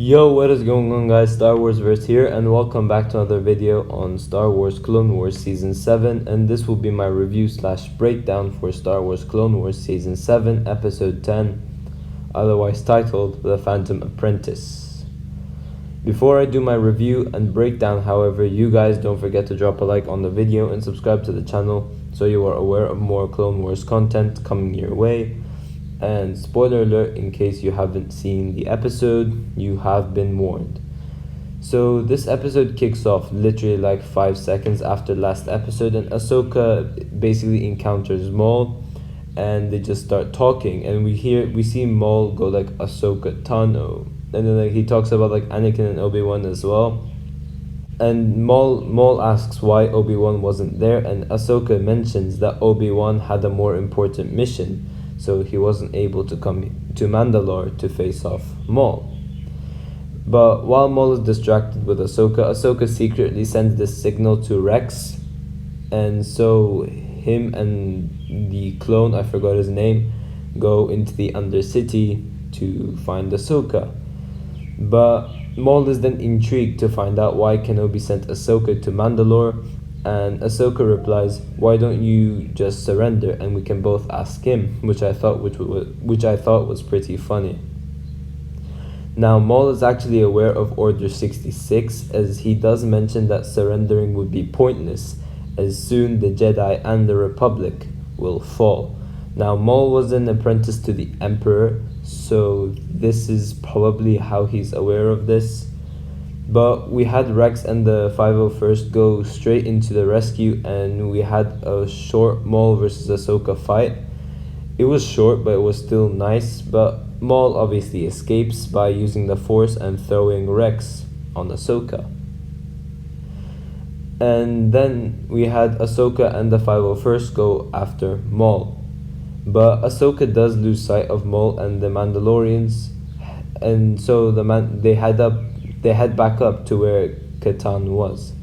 Yo, what is going on, guys? Star Wars Verse here, and welcome back to another video on Star Wars Clone Wars Season 7, and this will be my review slash breakdown for Star Wars Clone Wars Season 7, Episode 10, otherwise titled The Phantom Apprentice. Before I do my review and breakdown, however, you guys don't forget to drop a like on the video and subscribe to the channel so you are aware of more Clone Wars content coming your way. And spoiler alert, in case you haven't seen the episode, you have been warned. So this episode kicks off literally like 5 seconds after last episode, and Ahsoka basically encounters Maul and they just start talking, and we see Maul go like Ahsoka Tano, and then like he talks about like Anakin and Obi-Wan as well. And Maul asks why Obi-Wan wasn't there, and Ahsoka mentions that Obi-Wan had a more important mission, so he wasn't able to come to Mandalor to face off Maul. But while Maul is distracted with Ahsoka secretly sends this signal to Rex, and so him and the clone, I forgot his name, go into the Undercity to find Ahsoka. But Maul is then intrigued to find out why Kenobi sent Ahsoka to Mandalore, and Ahsoka replies, "Why don't you just surrender and we can both ask him?" which I thought was pretty funny. Now Maul is actually aware of Order 66, as he does mention that surrendering would be pointless, as soon the Jedi and the Republic will fall. Now Maul was an apprentice to the Emperor, so this is probably how he's aware of this. But we had Rex and the 501st go straight into the rescue, and we had a short Maul versus Ahsoka fight. It was short, but it was still nice, but Maul obviously escapes by using the Force and throwing Rex on Ahsoka. And then we had Ahsoka and the 501st go after Maul. But Ahsoka does lose sight of Maul and the Mandalorians, and so they head back up to where Katan was.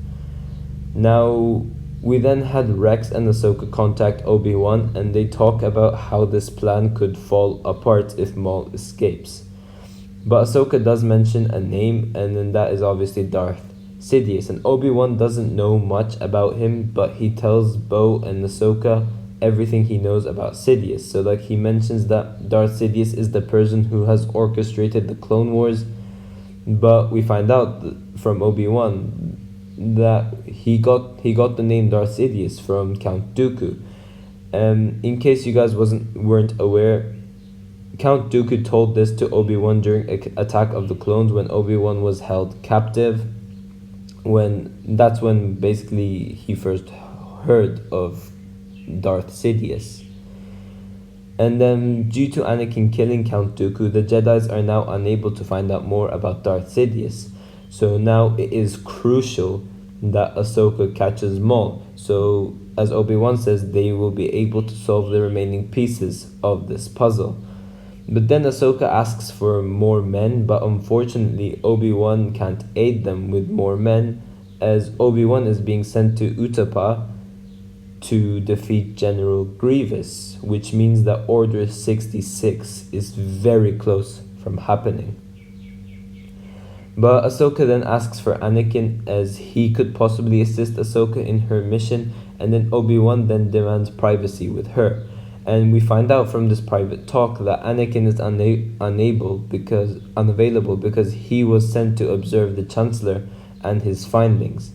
Now, we then had Rex and Ahsoka contact Obi-Wan, and they talk about how this plan could fall apart if Maul escapes. But Ahsoka does mention a name, and then that is obviously Darth Sidious, and Obi-Wan doesn't know much about him, but he tells Bo and Ahsoka everything he knows about Sidious. So like he mentions that Darth Sidious is the person who has orchestrated the Clone Wars, but we find out from Obi-Wan that he got the name Darth Sidious from Count Dooku. In case you guys weren't aware, Count Dooku told this to Obi-Wan during Attack of the Clones when Obi-Wan was held captive. That's when basically he first heard of Darth Sidious. And then, due to Anakin killing Count Dooku, the Jedis are now unable to find out more about Darth Sidious. So now it is crucial that Ahsoka catches Maul. So, as Obi-Wan says, they will be able to solve the remaining pieces of this puzzle. But then Ahsoka asks for more men, but unfortunately Obi-Wan can't aid them with more men, as Obi-Wan is being sent to Utapau to defeat General Grievous, which means that Order 66 is very close from happening. But Ahsoka then asks for Anakin, as he could possibly assist Ahsoka in her mission, and then Obi-Wan then demands privacy with her. And we find out from this private talk that Anakin is unavailable because he was sent to observe the Chancellor and his findings.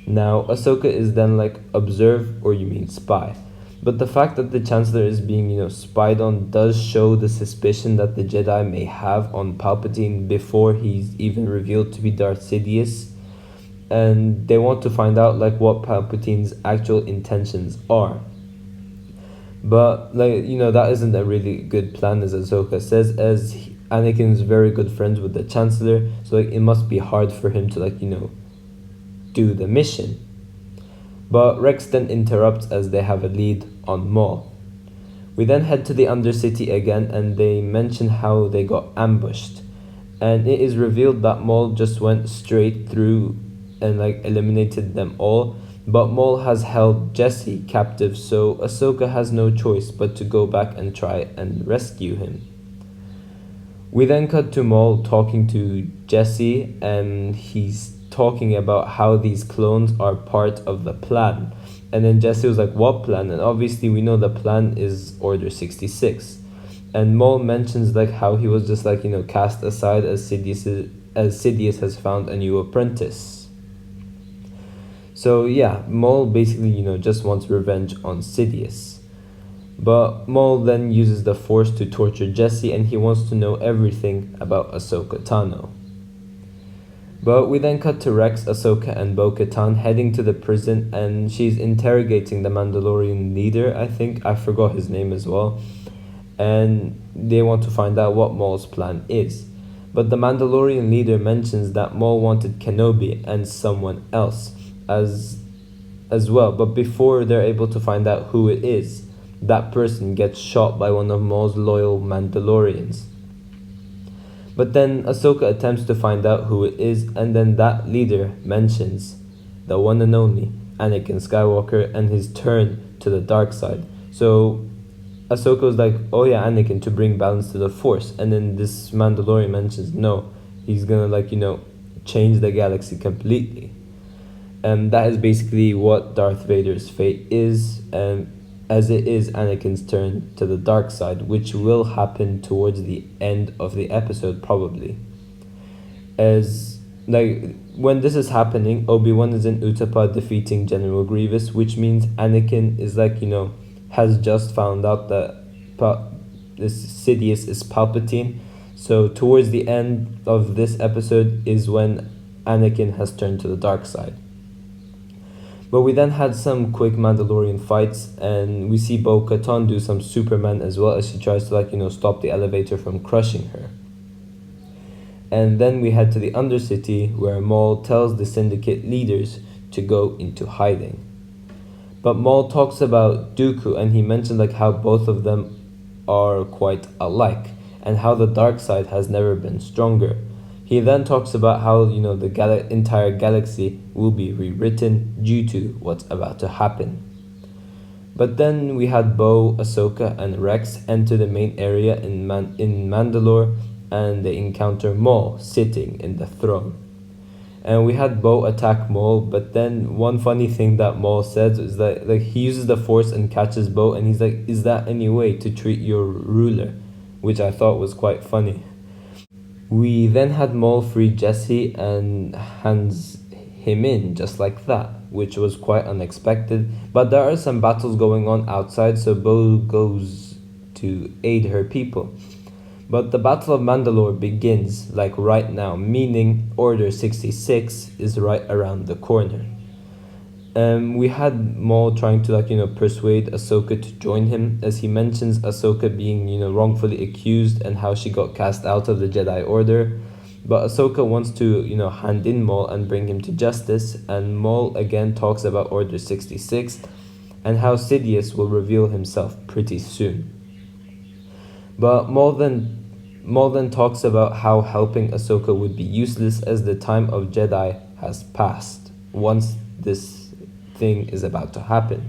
Now, Ahsoka is then like, observe, or you mean spy. But the fact that the Chancellor is being, spied on does show the suspicion that the Jedi may have on Palpatine before he's even revealed to be Darth Sidious. And they want to find out like what Palpatine's actual intentions are. But that isn't a really good plan, as Ahsoka says, as Anakin's very good friends with the Chancellor, so it must be hard for him to do the mission. But Rex then interrupts as they have a lead on Maul. We then head to the Undercity again, and they mention how they got ambushed, and it is revealed that Maul just went straight through and eliminated them all. But Maul has held Jesse captive, so Ahsoka has no choice but to go back and try and rescue him. We then cut to Maul talking to Jesse, and he's talking about how these clones are part of the plan. And then Jesse was like, what plan? And obviously we know the plan is Order 66. And Maul mentions like how he was just like, cast aside as Sidious has found a new apprentice. So yeah, Maul basically, just wants revenge on Sidious. But Maul then uses the Force to torture Jesse, and he wants to know everything about Ahsoka Tano. But we then cut to Rex, Ahsoka, and Bo-Katan heading to the prison, and she's interrogating the Mandalorian leader, I forgot his name as well. And they want to find out what Maul's plan is. But the Mandalorian leader mentions that Maul wanted Kenobi and someone else as well. But before they're able to find out who it is, that person gets shot by one of Maul's loyal Mandalorians. But then Ahsoka attempts to find out who it is, and then that leader mentions the one and only Anakin Skywalker and his turn to the dark side. So Ahsoka was like, oh yeah, Anakin, to bring balance to the Force. And then this Mandalorian mentions, no, he's gonna change the galaxy completely. And that is basically what Darth Vader's fate is, as it is Anakin's turn to the dark side, which will happen towards the end of the episode probably. When this is happening, Obi-Wan is in Utapau defeating General Grievous, which means Anakin is has just found out that this Sidious is Palpatine. So towards the end of this episode is when Anakin has turned to the dark side. But we then had some quick Mandalorian fights, and we see Bo-Katan do some Superman as well, as she tries to stop the elevator from crushing her. And then we head to the Undercity, where Maul tells the Syndicate leaders to go into hiding. But Maul talks about Dooku, and he mentioned how both of them are quite alike, and how the dark side has never been stronger. He then talks about how the entire galaxy will be rewritten due to what's about to happen. But then we had Bo, Ahsoka, and Rex enter the main area in Mandalore, and they encounter Maul sitting in the throne. And we had Bo attack Maul, but then one funny thing that Maul says is that he uses the Force and catches Bo, and he's like, is that any way to treat your ruler? Which I thought was quite funny. We then had Maul free Jesse and hands him in just like that, which was quite unexpected. But there are some battles going on outside, so Bo goes to aid her people. But the Battle of Mandalore begins right now, meaning Order 66 is right around the corner. We had Maul trying to persuade Ahsoka to join him, as he mentions Ahsoka being wrongfully accused and how she got cast out of the Jedi Order. But Ahsoka wants to hand in Maul and bring him to justice, and Maul again talks about Order 66 and how Sidious will reveal himself pretty soon. But Maul then talks about how helping Ahsoka would be useless, as the time of Jedi has passed once this thing is about to happen.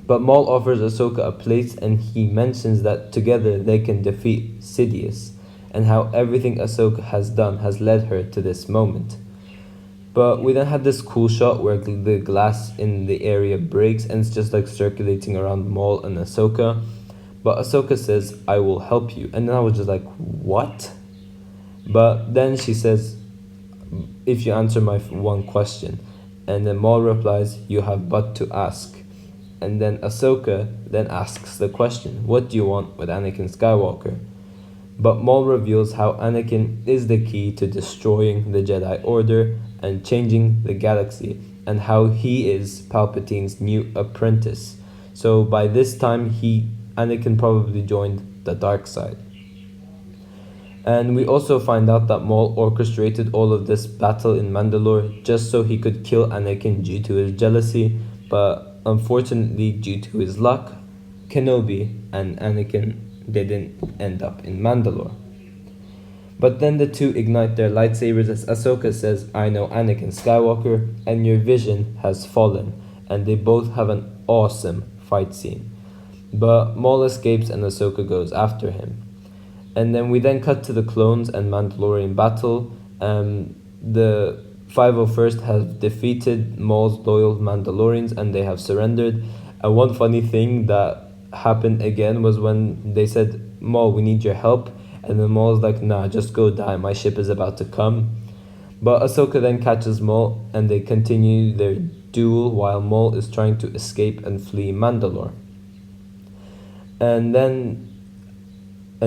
But Maul offers Ahsoka a place, and he mentions that together they can defeat Sidious, and how everything Ahsoka has done has led her to this moment. But we then had this cool shot where the glass in the area breaks, and it's just circulating around Maul and Ahsoka. But Ahsoka says, I will help you. And then I was just like, what? But then she says, if you answer my one question. And then Maul replies, you have but to ask. And then Ahsoka then asks the question, what do you want with Anakin Skywalker? But Maul reveals how Anakin is the key to destroying the Jedi Order and changing the galaxy, and how he is Palpatine's new apprentice. So by this time, Anakin probably joined the dark side. And we also find out that Maul orchestrated all of this battle in Mandalore just so he could kill Anakin due to his jealousy, but unfortunately, due to his luck, Kenobi and Anakin didn't end up in Mandalore. But then the two ignite their lightsabers as Ahsoka says, I know Anakin Skywalker, and your vision has fallen, and they both have an awesome fight scene. But Maul escapes and Ahsoka goes after him. And then we then cut to the clones and Mandalorian battle. The 501st have defeated Maul's loyal Mandalorians and they have surrendered. And one funny thing that happened again was when they said, Maul, we need your help. And then Maul's like, nah, just go die, my ship is about to come. But Ahsoka then catches Maul and they continue their duel while Maul is trying to escape and flee Mandalore. And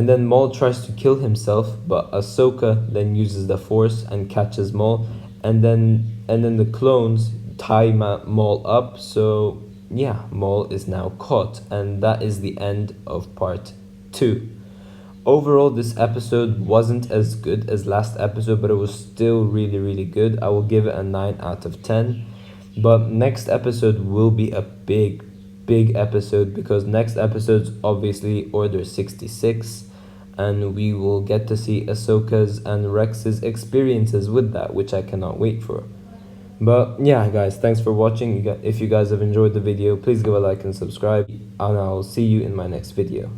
then Maul tries to kill himself, but Ahsoka then uses the Force and catches Maul, and then the clones tie Maul up. So yeah, Maul is now caught, and that is the end of part 2. Overall, this episode wasn't as good as last episode, but it was still really good. I will give it a 9 out of 10. But next episode will be a big episode, because next episode's obviously Order 66, and we will get to see Ahsoka's and Rex's experiences with that, which I cannot wait for. But yeah, guys, thanks for watching. If you guys have enjoyed the video, please give a like and subscribe, and I'll see you in my next video.